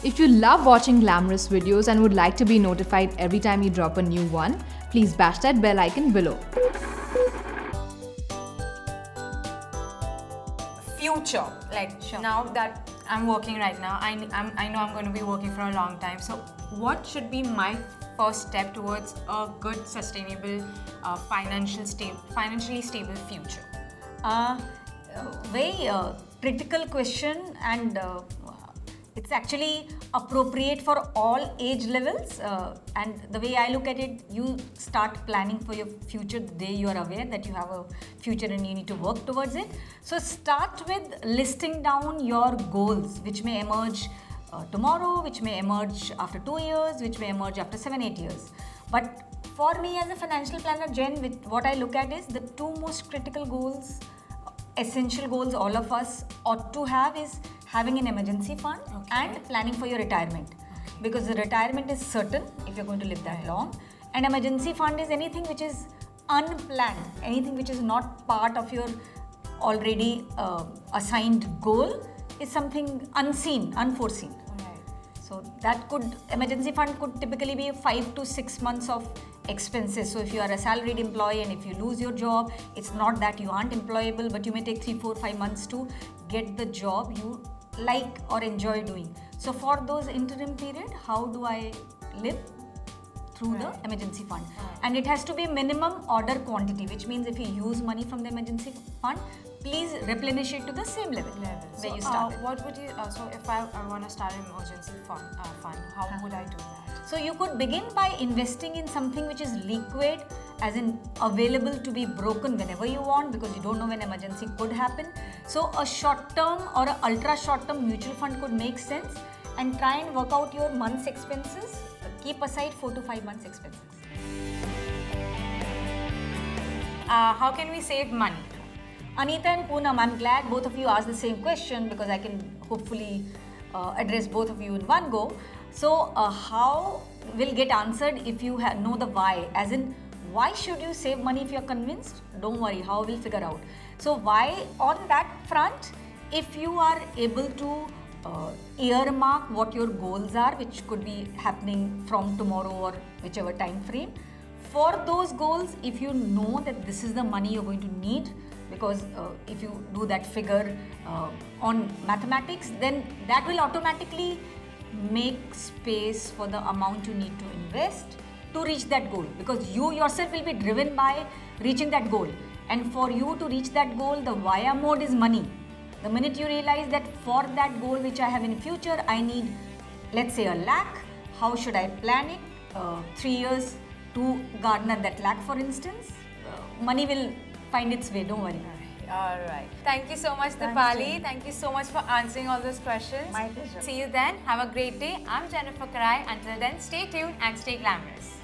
If you love watching glamorous videos and would like to be notified every time you drop a new one, please bash that bell icon below. Future, like now that I'm working right now, I know I'm going to be working for a long time. So what should be my first step towards a good, sustainable, financially stable future? Very critical question, and it's actually appropriate for all age levels. And the way I look at it, you start planning for your future the day you are aware that you have a future and you need to work towards it. So start with listing down your goals, which may emerge tomorrow, which may emerge after 2 years, which may emerge after 7-8 years. But for me as a financial planner, Jen, what I look at is the two most critical goals, essential goals all of us ought to have is having an emergency fund and planning for your retirement. Because the retirement is certain if you're going to live that long. And emergency fund is anything which is unplanned, anything which is not part of your already assigned goal is something unseen, unforeseen. So that emergency fund could typically be 5 to 6 months of expenses. So if you are a salaried employee and if you lose your job, it's not that you aren't employable, but you may take 3, 4, 5 months to get the job you like or enjoy doing. So for those interim period, how do I live? Through the emergency fund. And it has to be minimum order quantity, which means if you use money from the emergency fund, please replenish it to the same level where you started. What would you, so if I want to start an emergency fund, how would I do that? So you could begin by investing in something which is liquid, as in available to be broken whenever you want, because you don't know when emergency could happen. So a short term or an ultra short term mutual fund could make sense, and try and work out your month's expenses. Keep aside 4 to 5 months expenses. How can we save money? Anita and Poonam, I'm glad both of you asked the same question because I can hopefully address both of you in one go. So how will get answered if you know the why, as in why should you save money if you're convinced? Don't worry, how we'll figure out. So why on that front, if you are able to earmark what your goals are, which could be happening from tomorrow or whichever time frame. For those goals, if you know that this is the money you're going to need, because if you do that figure on mathematics, then that will automatically make space for the amount you need to invest to reach that goal, because you yourself will be driven by reaching that goal. And for you to reach that goal, the via mode is money. The minute you realize that for that goal which I have in future, I need, let's say, 1 lakh, how should I plan it? 3 years to garner that lakh, for instance. Money will find its way, don't worry. All right. Thank you so much, Dipali. Thank you so much for answering all those questions. My pleasure. See you then. Have a great day. I'm Jennifer Karai. Until then, stay tuned and stay glamorous.